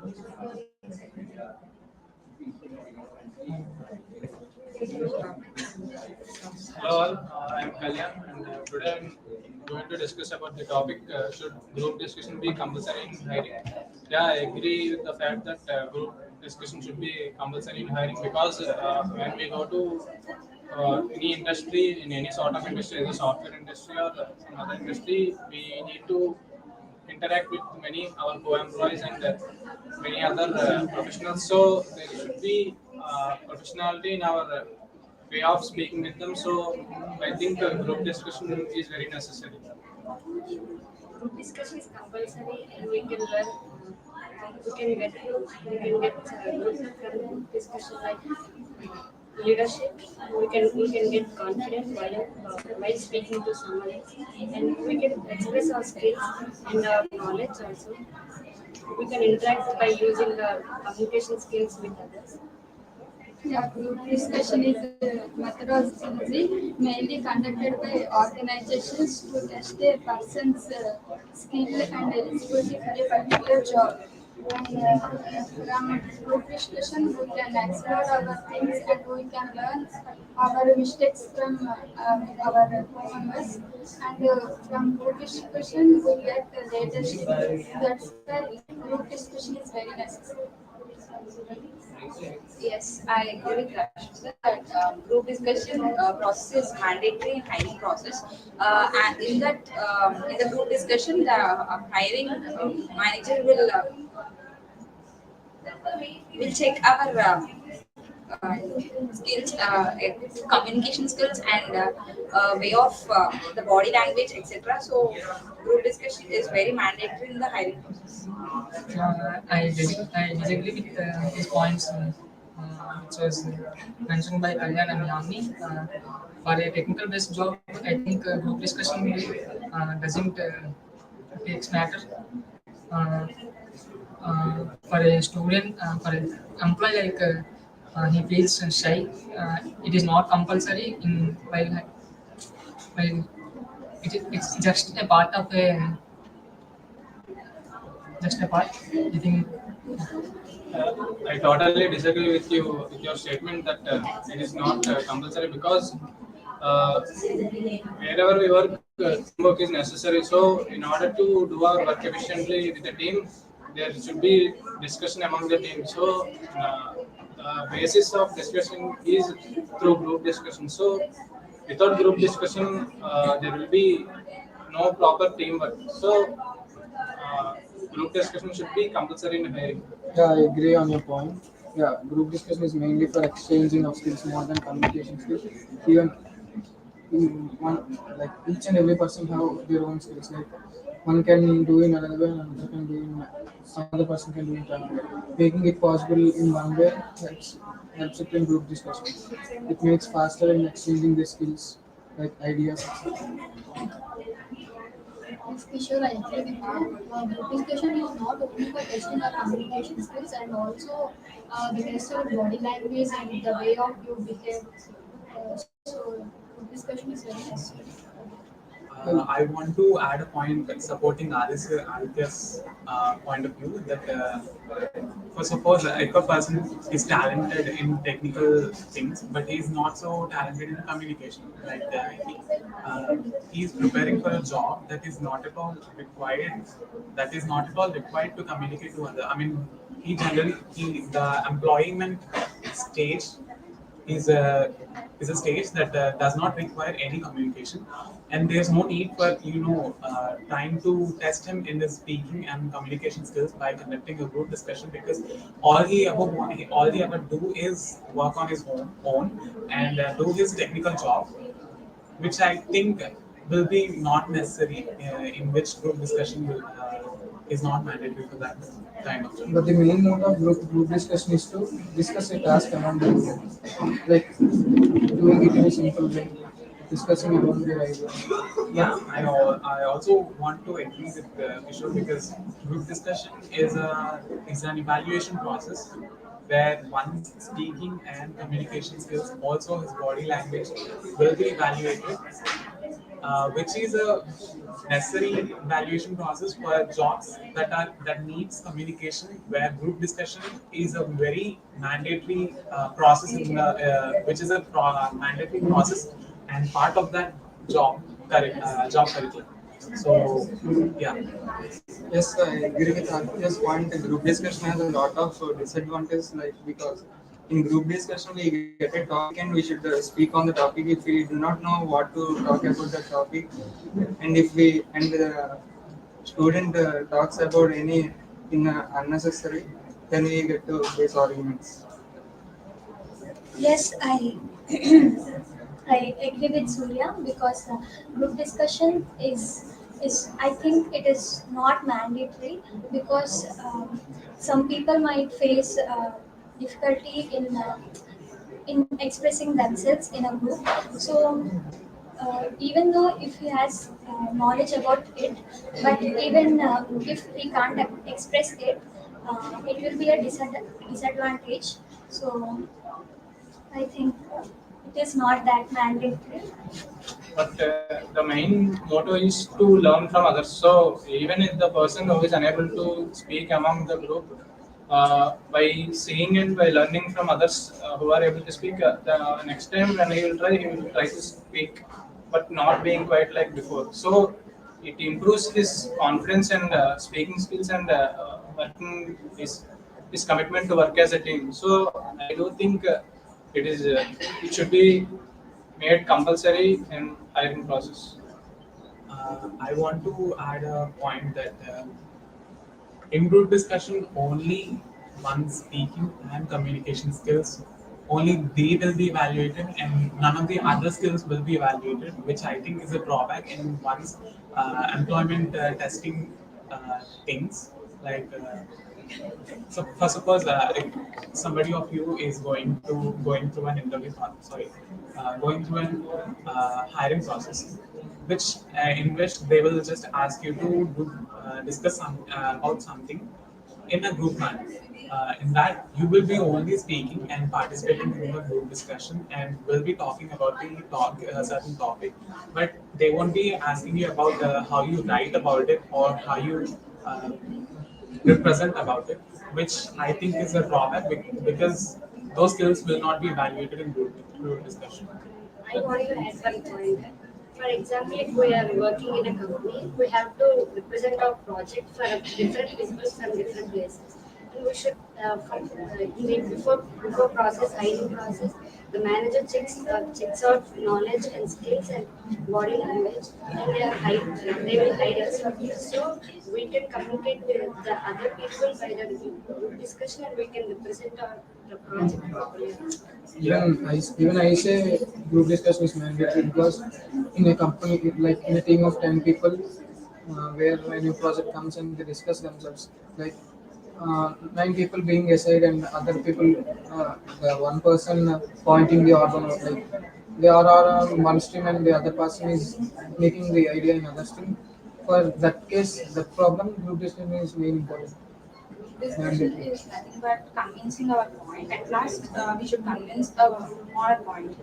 Hello all, I am Kalyan and today I am going to discuss about the topic should group discussion be compulsory in hiring. Yeah, I agree with the fact that group discussion should be compulsory in hiring because when we go to any industry, in any sort of industry, the software industry or some other industry, we need to interact with many our co-employees and many other professionals. So there should be professionality in our way of speaking with them. So I think group discussion is very necessary. Group discussion is compulsory and we can learn, we can get group from discussion like leadership. We can get confidence while speaking to someone, and we can express our skills and our knowledge also. We can interact by using the communication skills with others. Yeah, group discussion is a methodology mainly conducted by organizations to test a person's skill and eligibility for a particular job. And from group discussion, we can explore our things and we can learn our mistakes from our members. And from group discussion, we get the latest. That's why group discussion is very necessary. Yes, I agree with Rashmi that group discussion process is mandatory in hiring process. And in the group discussion, the hiring manager will check our skills, communication skills, and way of the body language, etc. So, group discussion is very mandatory in the hiring process. I disagree with these points which was mentioned by Kalyan and Yamni. For a technical based job, I think group discussion doesn't takes matter. Uh, for a student, for an employee, like he feels shy. It is not compulsory in while it's just a part of a just a part. I think I totally disagree with you with your statement that it is not compulsory because wherever we work, teamwork is necessary. So, in order to do our work efficiently with the team, there should be discussion among the team. So, the basis of discussion is through group discussion. So, without group discussion, there will be no proper teamwork. So, uh, group discussion should be compulsory in hiring. Yeah, I agree on your point. Yeah, group discussion is mainly for exchanging of skills more than communication skills. Even in one, like each and every person have their own skills. Like one can do in another way, and another can do in some other person can do in another way. Making it possible in one way helps it in group discussion. It makes faster in exchanging the skills, like ideas, etc. Yes, Kishore, I agree with you. Group discussion is not only for testing our communication skills and also the test our body language and the way of you behave. So, group discussion is very necessary. I want to add a point supporting Aditya's point of view that for suppose if a person is talented in technical things, but he is not so talented in communication, like he is preparing for a job that is not at all required to communicate to other. I mean, the employment stage is a stage that does not require any communication, and there's no need for trying to test him in his speaking and communication skills by conducting a group discussion, because all he ever do is work on his own and do his technical job, which I think will be not necessary, in which group discussion is not mandatory for that kind of job. But the main mode of group discussion is to discuss a task among the group, like doing it in a simple way, discussing among their ideas. Yeah, I also want to agree with Kishore, because group discussion is an evaluation process where one's speaking and communication skills, also his body language, will be evaluated which is a necessary evaluation process for jobs that needs communication, where group discussion is a very mandatory process which is a mandatory process and part of that job curriculum. So yeah. Yes, I agree with Ankita's point. The group discussion has a lot of disadvantages, like because in group discussion we get a topic and we should speak on the topic. If we do not know what to talk about the topic, and if we and the student talks about any in unnecessary, then we get to face arguments. Yes, I I agree with Surya because group discussion is I think it is not mandatory because some people might face difficulty in expressing themselves in a group. So even though if he has knowledge about it, but even if he can't express it, it will be a disadvantage. So I think it is not that mandatory. But the main motto is to learn from others. So even if the person who is unable to speak among the group, by seeing and by learning from others who are able to speak, the next time when he will try to speak, but not being quite like before. So it improves his confidence and speaking skills and working his commitment to work as a team. So I do think it should be made compulsory in hiring process. I want to add a point that in group discussion, only one's speaking and communication skills, only they will be evaluated, and none of the other skills will be evaluated, which I think is a drawback in one's employment testing things. Like, so for suppose if somebody of you is going through an interview, going through an hiring process, which in which they will just ask you to discuss about something in a group manner. In that, you will be only speaking and participating in a group discussion, and will be talking about the certain topic, but they won't be asking you about how you write about it or how you represent about it, which I think is a drawback because those skills will not be evaluated in group discussion. I want to add one point. For example, if we are working in a company, we have to represent our project for different people from different places. And we should, before process, hiring process, the manager checks out knowledge and skills and body language, and they will hire us. So we can communicate with the other people by the group discussion, and we can represent the project properly. Even I say group discussion is mandatory because in a company, like in a team of 10 people, where a new project comes and they discuss themselves, like 9 people being aside and other people, the one person pointing the organ out, like they are all on one stream and the other person is making the idea in other stream. For that case, the problem, group discussion is very important. Discussion is nothing but convincing our point. At last, we should convince our point.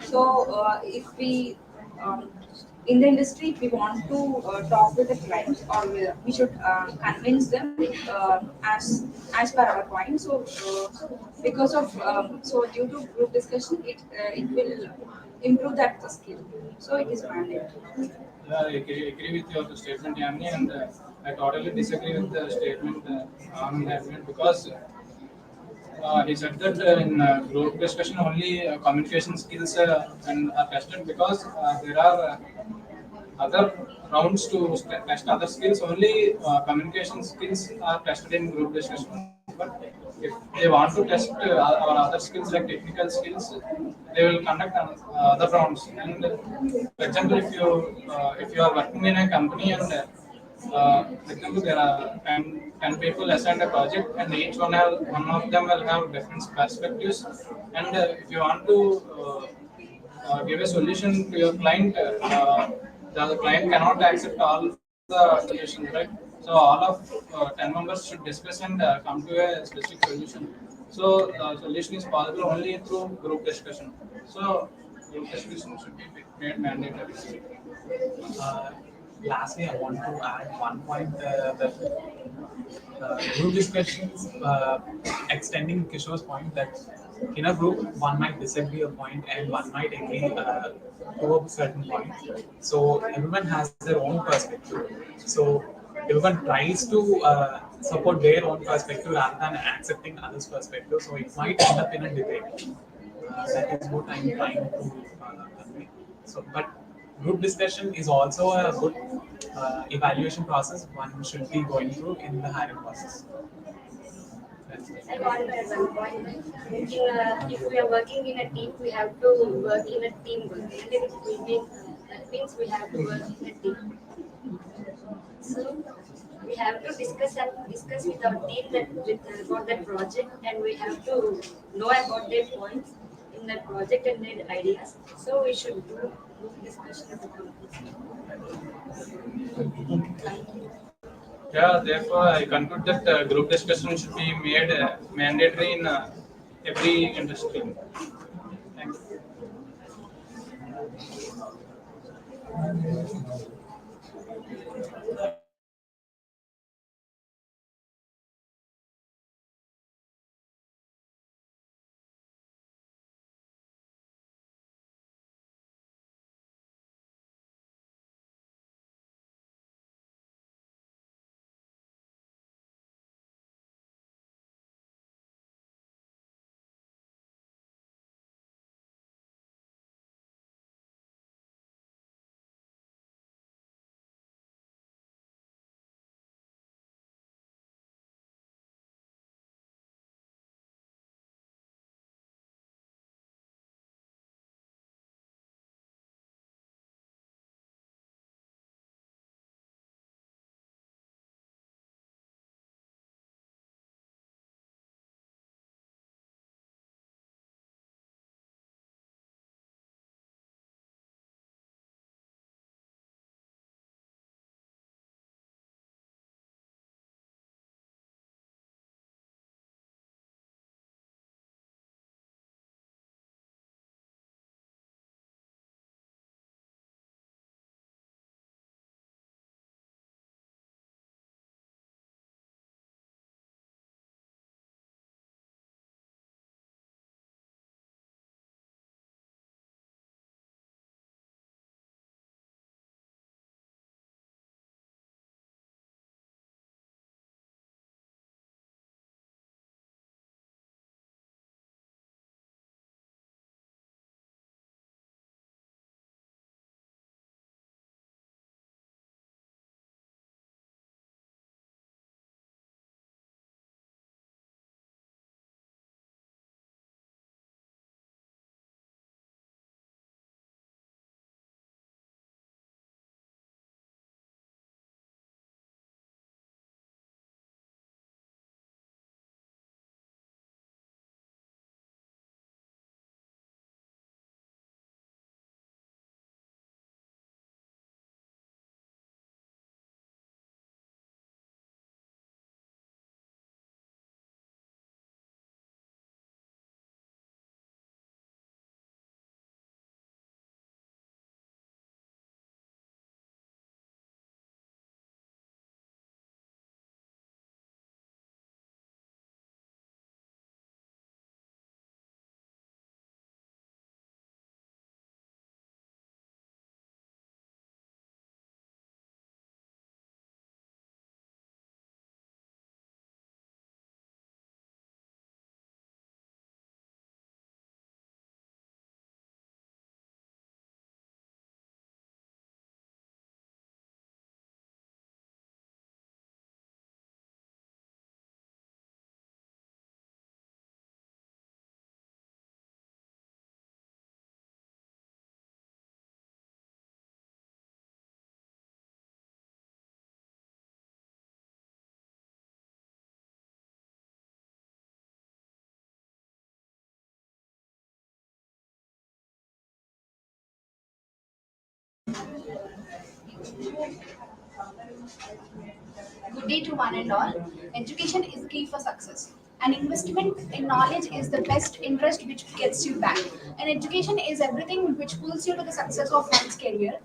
So, if we in the industry, if we want to talk with the clients, or we should convince them as per our point. So, because of so due to group discussion, it will improve that skill. So, it is mandatory. Yeah, I agree with your statement, Yamini, and I totally disagree with the statement on that because he said that in group discussion only communication skills and are tested because there are other rounds to test other skills. Only communication skills are tested in group discussion. But if they want to test our other skills like technical skills, they will conduct other rounds. And for example, if you are working in a company and for example, there are 10 people assigned a project, and one of them will have different perspectives. And if you want to give a solution to your client, the client cannot accept all the solutions, right? So all of 10 members should discuss and come to a specific solution. So solution is possible only through group discussion. So group discussion should be made mandatory? Uh, Lastly, I want to add one point that group discussions, extending Kishore's point that in a group one might disagree a point and one might agree to a certain point. So everyone has their own perspective. So everyone tries to support their own perspective rather than accepting others' perspective. So it might end up in a debate. That is what I'm trying to convey. So, but group discussion is also a good evaluation process one should be going through in the hiring process. That's it. I want to add one point. If we are working in a team, we have to work in a teamwork. And if we make, that means we have to work in a team. So we have to discuss with our team about that project, and we have to know about their points in that project and their ideas. So we should do group discussion as a company. Yeah, therefore I conclude that group discussion should be made mandatory in every industry. Thank you. Good day to one and all. Education is key for success. An investment in knowledge is the best interest which gets you back. And education is everything which pulls you to the success of one's career.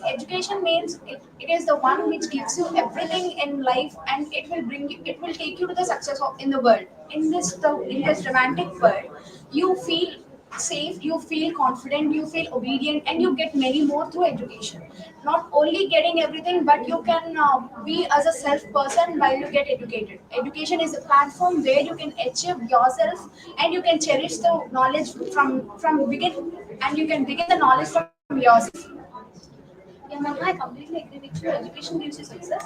Education means it is the one which gives you everything in life, and it will take you to the success of in the world. In this romantic world, you feel safe, you feel confident, you feel obedient, and you get many more through education. Not only getting everything, but you can be as a self person while you get educated. Education is a platform where you can achieve yourself, and you can cherish the knowledge from begin, and you can begin the knowledge from yourself. Yeah, ma'am, I completely agree with you. Education gives you success.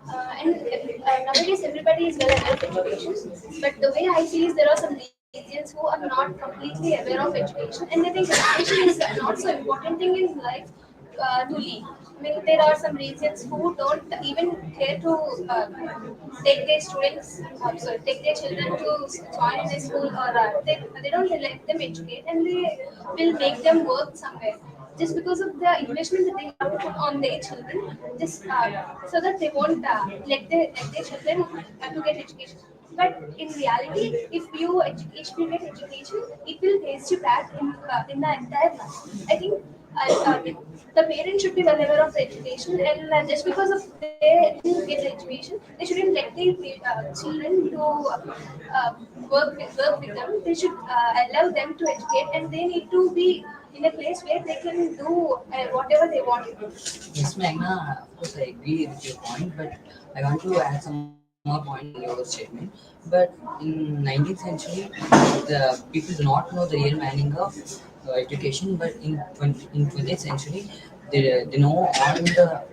Nowadays, everybody is well aware of education. But the way I see is there are some regions who are not completely aware of education, and they think education is not so important thing in life to lead. I mean, there are some regions who don't even care to take their students, take their children to join in a school, or they don't let them educate, and they will make them work somewhere just because of the investment that they have to put on their children, just so that they won't let their children to get education. But in reality, if you get education, it will pays you back in the entire life. I think the parents should be well aware of the education, and just because of they didn't get the education, they shouldn't let their children to work with them. They should allow them to educate, and they need to be in a place where they can do whatever they want. Yes, Magna, of course, I agree with your point, but I want to add some more point in your statement. But in 19th century, the people do not know the real meaning of education, but in 20th century, they know all the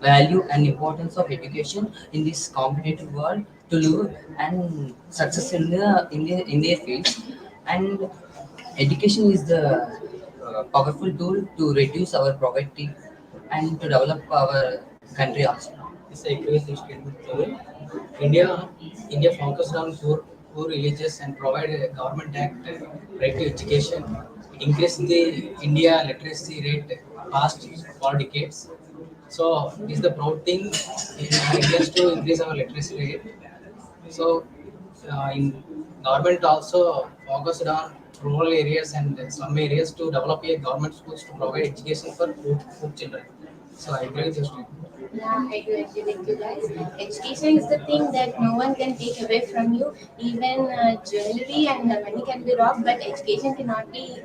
value and importance of education in this competitive world to live and success in their fields. And education is the powerful tool to reduce our poverty and to develop our country also. Yes, I agree with this statement. India, India focused on poor villages and provided a government act right to education. It increased the India literacy rate past 4 decades. So it is the proud thing in India to increase our literacy rate. So in government also focused on rural areas and some areas to develop a government schools to provide education for poor children. So I agree with this statement. Yeah, I do agree with you guys. Education is the thing that no one can take away from you. Even jewelry and money can be robbed, but education cannot be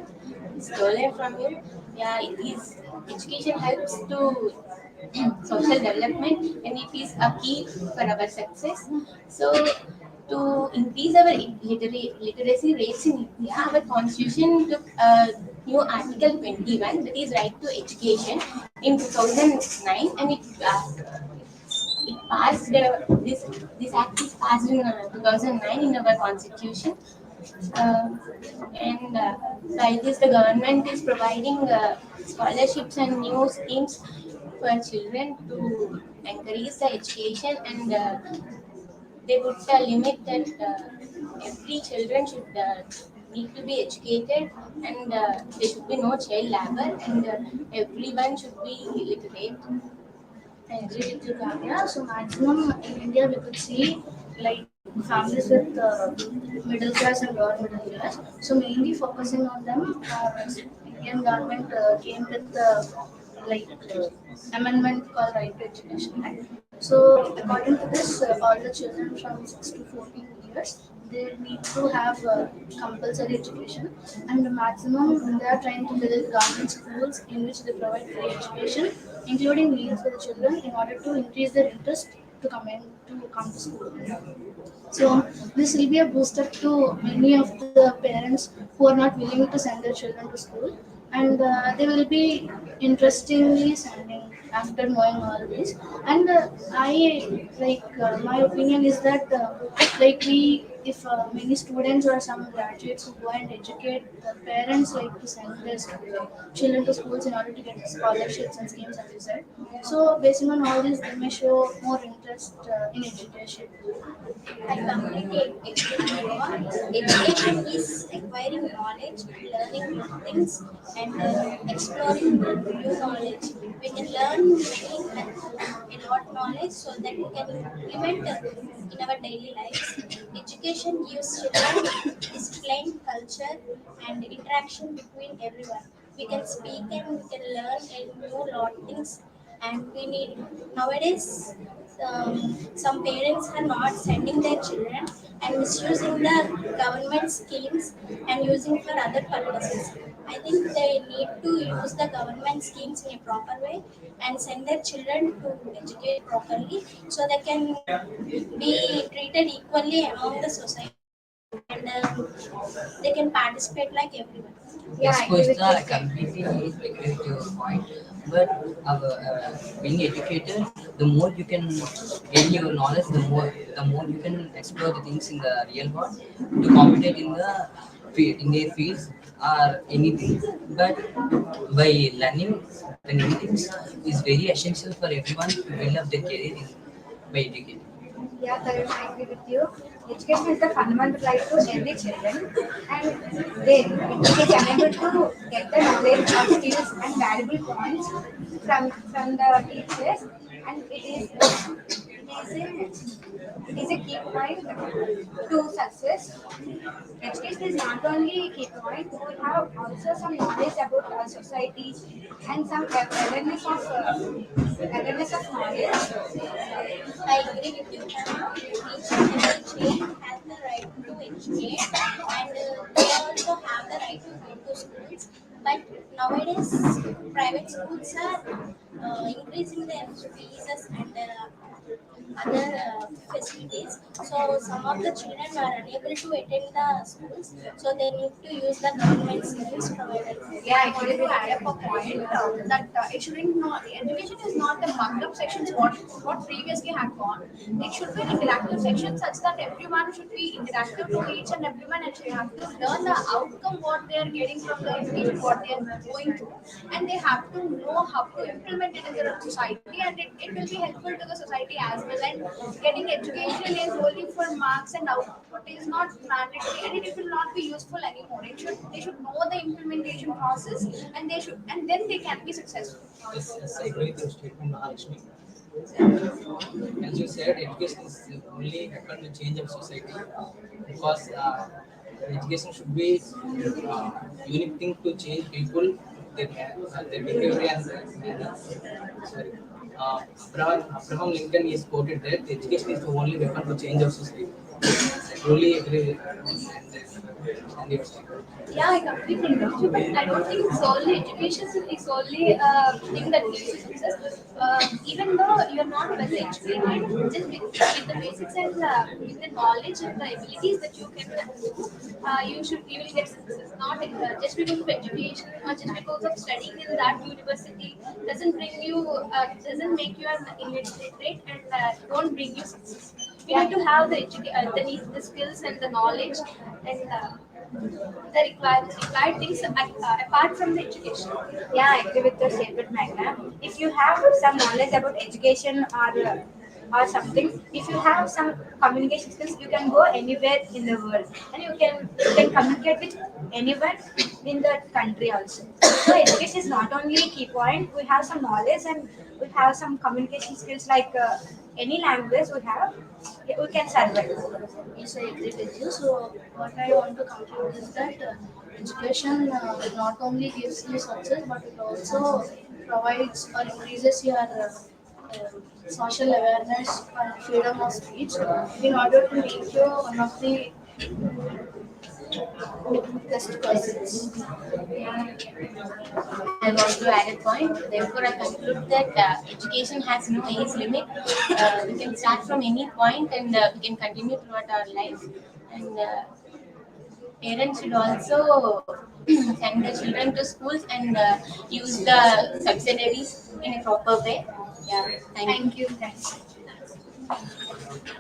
stolen from you. Yeah, it is. Education helps to social development, and it is a key for our success. So, to increase our literacy rates in India, our constitution took a new Article 21, that is right to education, in 2009, and it passed this act is passed in 2009 in our constitution. uh, and by this the government is providing scholarships and new schemes for children to encourage the education, and they would limit that every children should need to be educated, and there should be no child labor, and everyone should be literate. I agree with you, Kavya. So maximum in India we could see like families with middle class and lower middle class. So mainly focusing on them, Indian government came with like amendment called Right to Education Act. So according to this, all the children from 6 to 14 years they need to have compulsory education, and the maximum they are trying to build government schools in which they provide free education, including meals for the children, in order to increase their interest to come to school. So this will be a booster to many of the parents who are not willing to send their children to school, and they will be interestingly sending after knowing all this. And I like my opinion is that like we if many students or some graduates who go and educate, the parents like to send their children to schools in order to get scholarships and schemes, as you said. So based on all this, they may show more interest in education. I completely agree with you. education is acquiring knowledge, learning new things, and exploring new knowledge. We can learn a lot knowledge so that we can implement in our daily lives. Education gives children discipline, culture, and interaction between everyone. We can speak and we can learn and know lot things. And we need nowadays some parents are not sending their children and misusing the government schemes and using for other purposes. I think they need to use the government schemes in a proper way and send their children to educate properly so they can be treated equally among the society and they can participate like everyone. Yes, Costa, I completely agree with your point. But being educated, the more you can gain your knowledge, the more you can explore the things in the real world to compete in the field, in their fields or anything. But by learning the new things is very essential for everyone to build up their career by educating. Yeah, Tarun, I agree with you. Education is the fundamental right to every children, and they it is unable to get the knowledge of skills and valuable points from the teachers, and it is a key point to success. Education is not only key point, we have also some knowledge about our society and some awareness of knowledge. I agree with you. Each and every child has the right to educate, and they also have the right to go to schools. But nowadays, private schools are increasing their fees and other facilities. So some of the children are unable to attend the schools, so they need to use the government schemes provided. Yeah, I wanted to add up a point that it shouldn't not education is not the marked up sections what previously had gone. It should be an interactive section such that everyone should be interactive to each and everyone and should have to learn the outcome what they are getting from the education what they are going through, and they have to know how to implement it in the society, and it will be helpful to the society as well. And getting education is only for marks and output is not mandatory, and it will not be useful anymore. They should know the implementation process, and then they can be successful. Yes, yes, I agree with your statement, Mahalakshmi. As you said, education is the only weapon to change of society because education should be unique thing to change people, their behavior and manner. Sorry. Abraham Lincoln is quoted that education is the only weapon to change our society. I truly agree and your statement. Yeah, I completely agree with you, but I don't think solely education is only a thing that gives you success. Even though you're not well educated, just with the basics and with the knowledge and the abilities that you can do, you will get success. Not just because of education or just because of studying in that university doesn't make you an illiterate and won't bring you success. You need to have the skills and the knowledge and the required things apart from the education. Yeah, I agree with your statement, Magna. If you have some knowledge about education or something, if you have some communication skills, you can go anywhere in the world, and you can communicate with anyone in the country also. So education is not only a key point. We have some knowledge and we have some communication skills like any language we have, we can survive. Yes, I agree with you. So, what I want to conclude is that education not only gives you success, but it also provides or increases your social awareness and freedom of speech in order to make you one of the best persons. I want to add a point. Therefore, I conclude that education has no age limit. We can start from any point and we can continue throughout our life. And parents should also send their children to schools and use the subsidiaries in a proper way. Yeah, thank you. Thank you. Thanks.